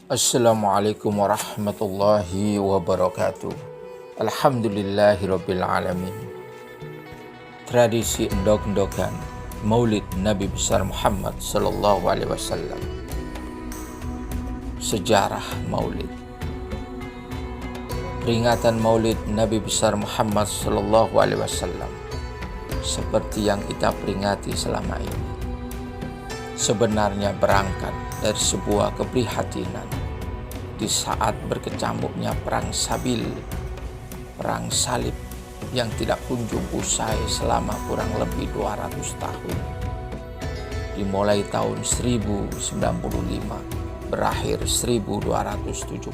Assalamualaikum warahmatullahi wabarakatuh. Alhamdulillahirabbil alamin. Tradisi endok-endokan Maulid Nabi besar Muhammad sallallahu alaihi wasallam. Sejarah Maulid. Peringatan Maulid Nabi besar Muhammad sallallahu alaihi wasallam seperti yang kita peringati selama ini sebenarnya berangkat dari sebuah keprihatinan di saat berkecamuknya perang Sabil, perang salib yang tidak kunjung usai selama kurang lebih 200 tahun. Dimulai tahun 1095, berakhir 1270.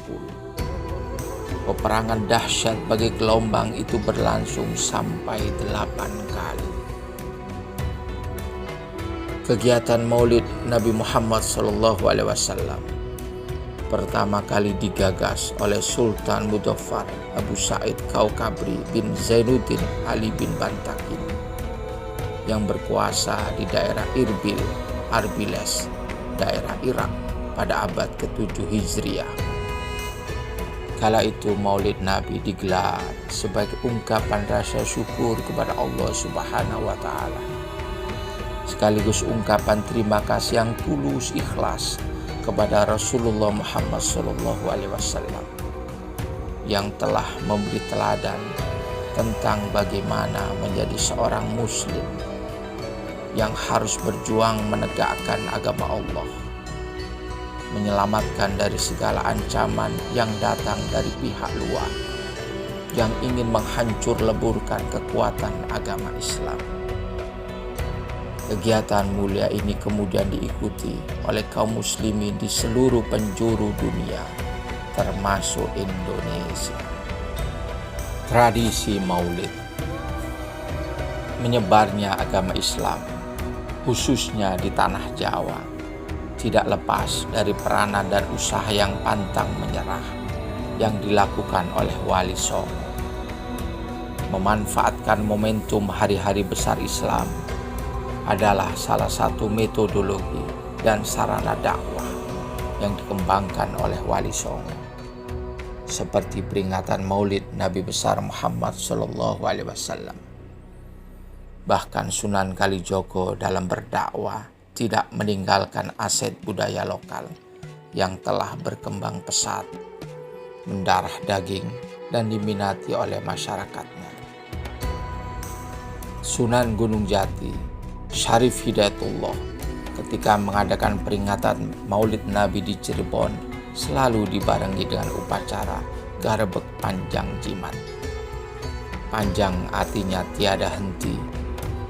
Peperangan dahsyat bagi gelombang itu berlangsung sampai 8 kali. Kegiatan Maulid Nabi Muhammad SAW pertama kali digagas oleh Sultan Muzaffar Abu Sa'id Kaukabri bin Zainuddin Ali bin Bantakin yang berkuasa di daerah Irbil, Arbiles, daerah Irak pada abad ke-7 Hijriah. Kala itu Maulid Nabi digelar sebagai ungkapan rasa syukur kepada Allah Subhanahu wa Ta'ala, sekaligus ungkapan terima kasih yang tulus ikhlas kepada Rasulullah Muhammad SAW yang telah memberi teladan tentang bagaimana menjadi seorang muslim yang harus berjuang menegakkan agama Allah, menyelamatkan dari segala ancaman yang datang dari pihak luar yang ingin menghancur leburkan kekuatan agama Islam. Kegiatan mulia ini kemudian diikuti oleh kaum muslimin di seluruh penjuru dunia, termasuk Indonesia. Tradisi Maulid. Menyebarnya agama Islam, khususnya di tanah Jawa, tidak lepas dari peranan dan usaha yang pantang menyerah yang dilakukan oleh Wali Songo. Memanfaatkan momentum hari-hari besar Islam adalah salah satu metodologi dan sarana dakwah yang dikembangkan oleh Wali Songo, seperti peringatan Maulid Nabi besar Muhammad SAW. Bahkan Sunan Kalijogo dalam berdakwah tidak meninggalkan aset budaya lokal yang telah berkembang pesat, mendarah daging dan diminati oleh masyarakatnya. Sunan Gunung Jati Syarif Hidayatullah ketika mengadakan peringatan Maulid Nabi di Cirebon selalu dibarengi dengan upacara garebek panjang jimat. Panjang artinya tiada henti,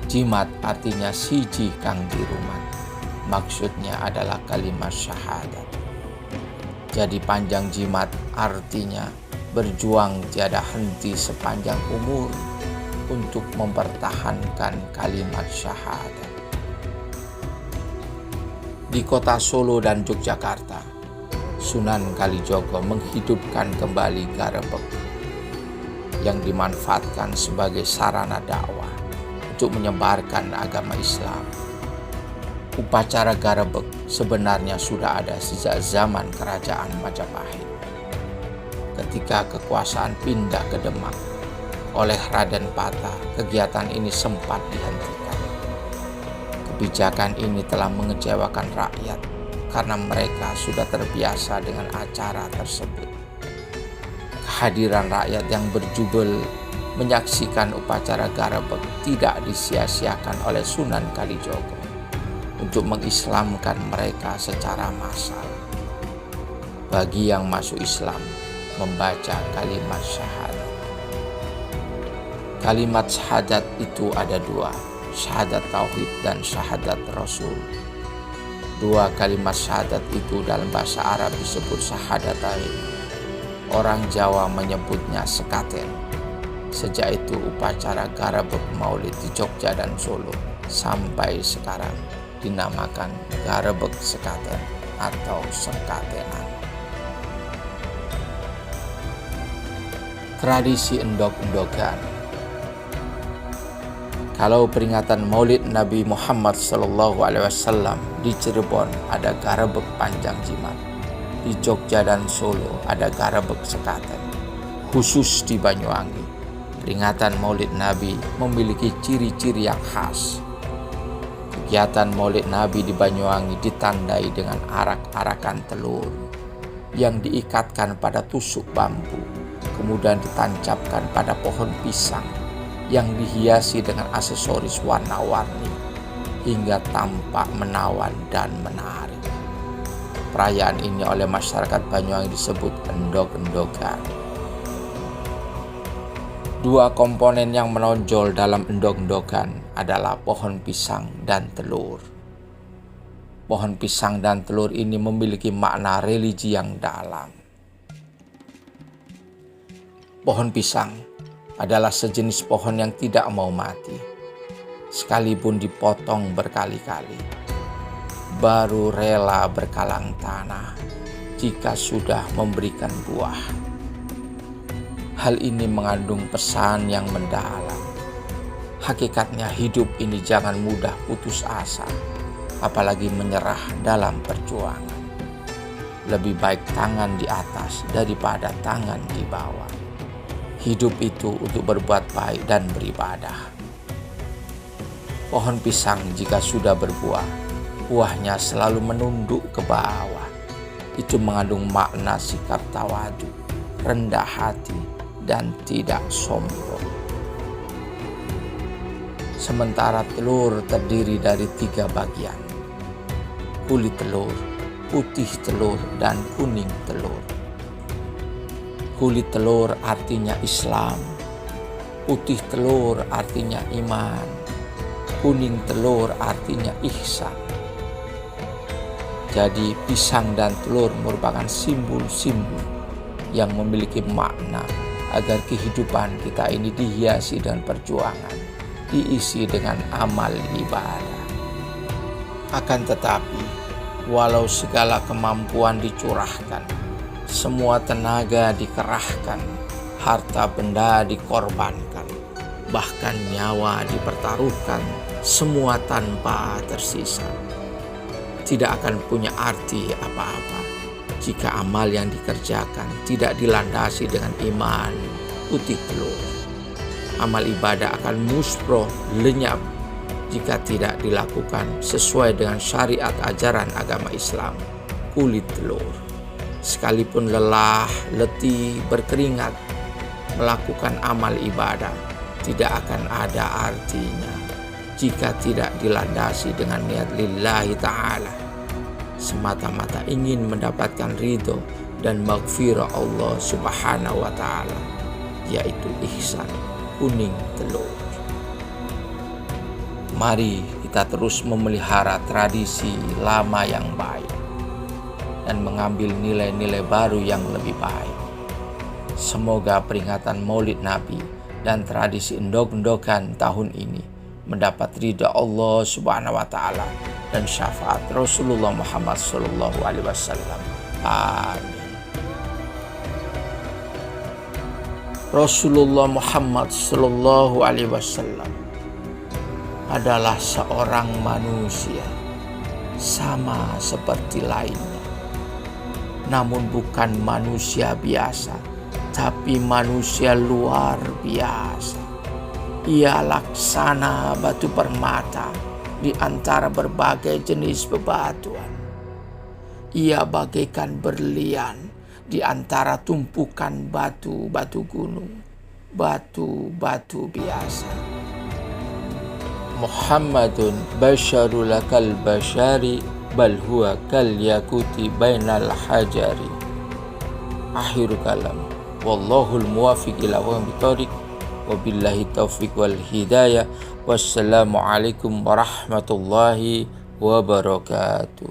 jimat artinya siji kang dirumat. Maksudnya adalah kalimat syahadat. Jadi panjang jimat artinya berjuang tiada henti sepanjang umur untuk mempertahankan kalimat syahadat. Di kota Solo dan Yogyakarta, Sunan Kalijogo menghidupkan kembali garebek yang dimanfaatkan sebagai sarana dakwah untuk menyebarkan agama Islam. Upacara garebek sebenarnya sudah ada sejak zaman Kerajaan Majapahit. Ketika kekuasaan pindah ke Demak oleh Raden Patah, kegiatan ini sempat dihentikan. Kebijakan ini telah mengecewakan rakyat karena mereka sudah terbiasa dengan acara tersebut. Kehadiran rakyat yang berjubel menyaksikan upacara garebek tidak disia-siakan oleh Sunan Kalijogo untuk mengislamkan mereka secara massal. Bagi yang masuk Islam, membaca kalimat syahadat. Kalimat syahadat itu ada dua, syahadat tauhid dan syahadat rasul. Dua kalimat syahadat itu dalam bahasa Arab disebut syahadatain. Orang Jawa menyebutnya sekaten. Sejak itu upacara garebek Maulid di Jogja dan Solo sampai sekarang dinamakan garebek sekaten atau sekatenan. Tradisi endok-endokan. Kalau peringatan Maulid Nabi Muhammad SAW di Cirebon ada garebek panjang jimat. Di Jogja dan Solo ada garebeg sekaten. Khusus di Banyuwangi, peringatan Maulid Nabi memiliki ciri-ciri yang khas. Kegiatan Maulid Nabi di Banyuwangi ditandai dengan arak-arakan telur yang diikatkan pada tusuk bambu, kemudian ditancapkan pada pohon pisang yang dihiasi dengan aksesoris warna-warni hingga tampak menawan dan menarik. Perayaan ini oleh masyarakat Banyuwangi disebut endog-endogan. Dua komponen yang menonjol dalam endog-endogan adalah pohon pisang dan telur. Pohon pisang dan telur ini memiliki makna religi yang dalam. Pohon pisang adalah sejenis pohon yang tidak mau mati, sekalipun dipotong berkali-kali. Baru rela berkalang tanah jika sudah memberikan buah. Hal ini mengandung pesan yang mendalam. Hakikatnya hidup ini jangan mudah putus asa, apalagi menyerah dalam perjuangan. Lebih baik tangan di atas daripada tangan di bawah. Hidup itu untuk berbuat baik dan beribadah. Pohon pisang jika sudah berbuah, buahnya selalu menunduk ke bawah. Itu mengandung makna sikap tawadu, rendah hati, dan tidak sombong. Sementara telur terdiri dari 3 bagian: kulit telur, putih telur, dan kuning telur. Kulit telur artinya Islam, putih telur artinya iman, kuning telur artinya ihsan. Jadi pisang dan telur merupakan simbol-simbol yang memiliki makna agar kehidupan kita ini dihiasi dengan perjuangan, diisi dengan amal ibadah. Akan tetapi, walau segala kemampuan dicurahkan, semua tenaga dikerahkan, harta benda dikorbankan, bahkan nyawa dipertaruhkan, semua tanpa tersisa, tidak akan punya arti apa-apa jika amal yang dikerjakan tidak dilandasi dengan iman putih telur. Amal ibadah akan musproh, lenyap jika tidak dilakukan sesuai dengan syariat ajaran agama Islam, kulit telur. Sekalipun lelah, letih, berkeringat melakukan amal ibadah, tidak akan ada artinya jika tidak dilandasi dengan niat lillahi ta'ala, semata-mata ingin mendapatkan ridho dan maghfirah Allah subhanahu wa ta'ala, yaitu ihsan, kuning telur. Mari kita terus memelihara tradisi lama yang baik dan mengambil nilai-nilai baru yang lebih baik. Semoga peringatan Maulid Nabi dan tradisi endog-endogan tahun ini mendapat ridha Allah subhanahu wa ta'ala dan syafaat Rasulullah Muhammad sallallahu alaihi wasallam. Amin. Rasulullah Muhammad sallallahu alaihi wasallam adalah seorang manusia sama seperti lainnya, namun bukan manusia biasa, tapi manusia luar biasa. Ia laksana batu permata di antara berbagai jenis bebatuan. Ia bagaikan berlian di antara tumpukan batu-batu gunung, batu-batu biasa. Muhammadun basyarul kal basyari bal huwa kal yakuti bainal hajari. Akhir kalam. Wallahul muwafiq ila aqwamit thoriq. Wabillahi taufiq wal hidayah. Wassalamualaikum warahmatullahi wabarakatuh.